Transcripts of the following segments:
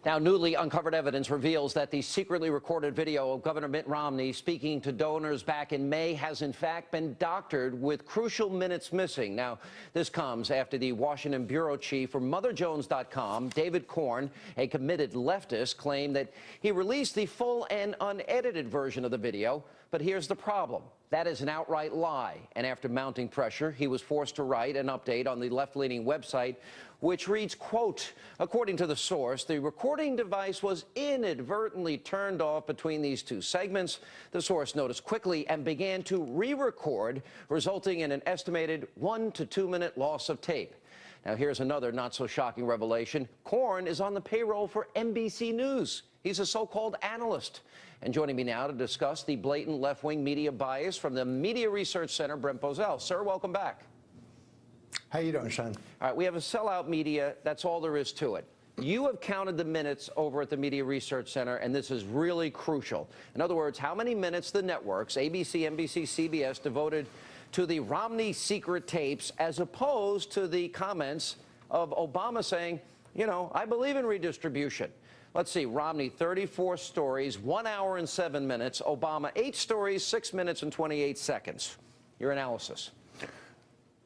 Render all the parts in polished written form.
Now, newly uncovered evidence reveals that the secretly recorded video of Governor Mitt Romney speaking to donors back in May has in fact been doctored with crucial minutes missing. Now, this comes after the Washington bureau chief for MotherJones.com, David Corn, a committed leftist, claimed that he released the full and unedited version of the video. But here's the problem. That is an outright lie. And after mounting pressure, he was forced to write an update on the left-leaning website, which reads, quote, according to the source, the recording device was inadvertently turned off between these two segments. The source noticed quickly and began to re-record, resulting in an estimated 1 to 2 minute loss of tape. Now, here's another not-so-shocking revelation. Corn is on the payroll for NBC News. He's a so-called analyst. And joining me now to discuss the blatant left-wing media bias from the Media Research Center, Brent Bozell. Sir, welcome back. How you doing, Sean? All right, we have a sellout media. That's all there is to it. You have counted the minutes over at the Media Research Center, and this is really crucial. In other words, how many minutes the networks, ABC, NBC, CBS, devoted to the Romney secret tapes as opposed to the comments of Obama saying, you know, I believe in redistribution. Let's see, Romney, 34 stories, 1 hour and 7 minutes. Obama, 8 stories, 6 minutes and 28 seconds. Your analysis.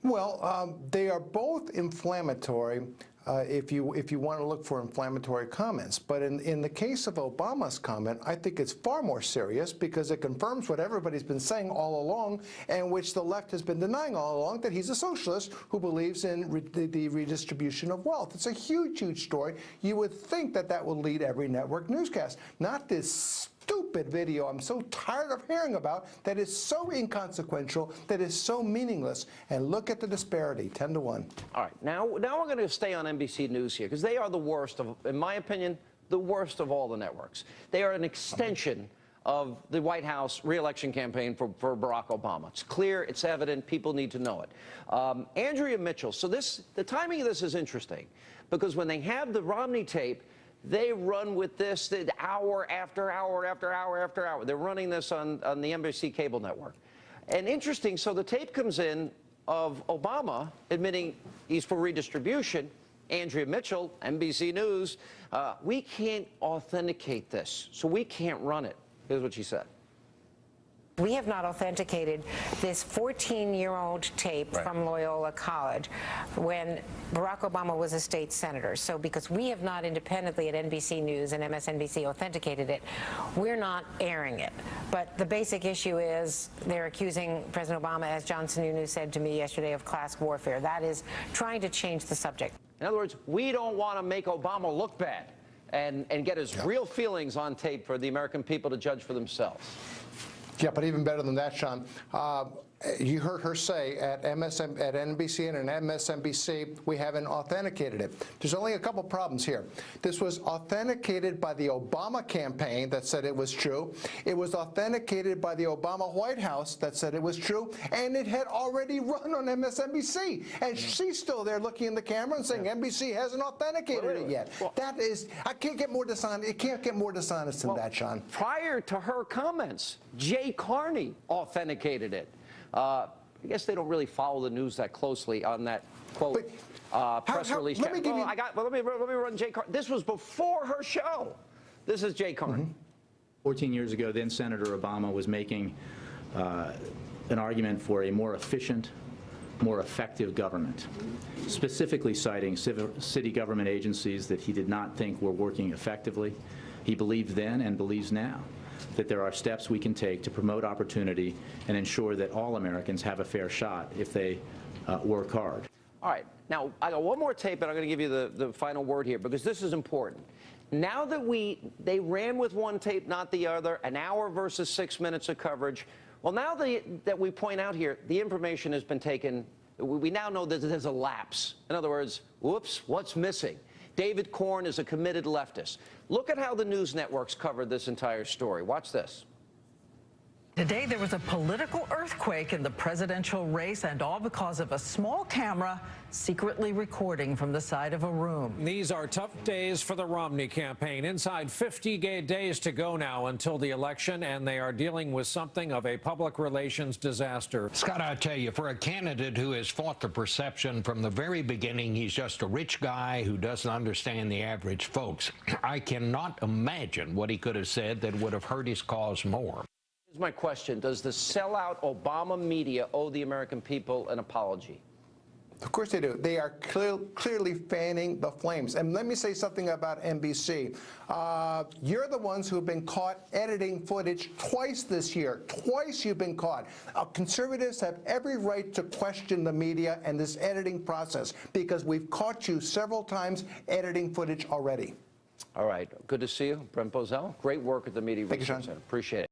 Well, they are both inflammatory if you want to look for inflammatory comments. But in the case of Obama's comment, I think it's far more serious because it confirms what everybody's been saying all along and which the left has been denying all along, that he's a socialist who believes in the redistribution of wealth. It's a huge, huge story. You would think that that would lead every network newscast, not this stupid video I'm so tired of hearing about that is so inconsequential, that is so meaningless. And look at the disparity, 10 to 1. All right, now we're going to stay on NBC News here because they are the worst of, in my opinion, the worst of all the networks. They are an extension of the White House re-election campaign for Barack Obama. It's clear, it's evident, people need to know it. Andrea Mitchell, so the timing of this is interesting because when they have the Romney tape, they run with this hour after hour after hour after hour. They're running this on the NBC cable network. And interesting, so the tape comes in of Obama admitting he's for redistribution. Andrea Mitchell, NBC News, we can't authenticate this, so we can't run it. Here's what she said. We have not authenticated this 14-year-old tape from Loyola College when Barack Obama was a state senator. So because we have not independently at NBC News and MSNBC authenticated it, we're not airing it. But the basic issue is they're accusing President Obama, as John Sununu said to me yesterday, of class warfare. That is trying to change the subject. In other words, we don't want to make Obama look bad and get his real feelings on tape for the American people to judge for themselves. Yeah, but even better than that, Sean. You heard her say at NBC and MSNBC, we haven't authenticated it. There's only a couple problems here. This was authenticated by the Obama campaign that said it was true. It was authenticated by the Obama White House that said it was true. And it had already run on MSNBC. And she's still there looking in the camera and saying NBC hasn't authenticated it yet. Well, that is, I can't get more dishonest. It can't get more dishonest than that, Sean. Prior to her comments, Jay Carney authenticated it. I guess they don't really follow the news that closely on that quote press release. Let me run Jay Carney. This was before her show. This is Jay Carney. 14 years ago, then Senator Obama was making an argument for a more efficient, more effective government, specifically citing city government agencies that he did not think were working effectively. He believed then and believes now that there are steps we can take to promote opportunity and ensure that all Americans have a fair shot if they work hard. All right. Now, I got one more tape, and I'm going to give you the final word here, because this is important. Now that they ran with one tape, not the other, an hour versus 6 minutes of coverage, well, now that we point out here, the information has been taken. We now know that there's a lapse. In other words, whoops, what's missing? David Corn is a committed leftist. Look at how the news networks covered this entire story. Watch this. Today, there was a political earthquake in the presidential race, and all because of a small camera secretly recording from the side of a room. These are tough days for the Romney campaign. Inside 50 days to go now until the election, and they are dealing with something of a public relations disaster. Scott, I tell you, for a candidate who has fought the perception from the very beginning he's just a rich guy who doesn't understand the average folks, I cannot imagine what he could have said that would have hurt his cause more. Here's my question. Does the sellout Obama media owe the American people an apology? Of course they do. They are clearly fanning the flames. And let me say something about NBC. You're the ones who have been caught editing footage twice this year. Twice you've been caught. Conservatives have every right to question the media and this editing process because we've caught you several times editing footage already. All right. Good to see you, Brent Bozell. Great work at the Media Research Center. Appreciate it.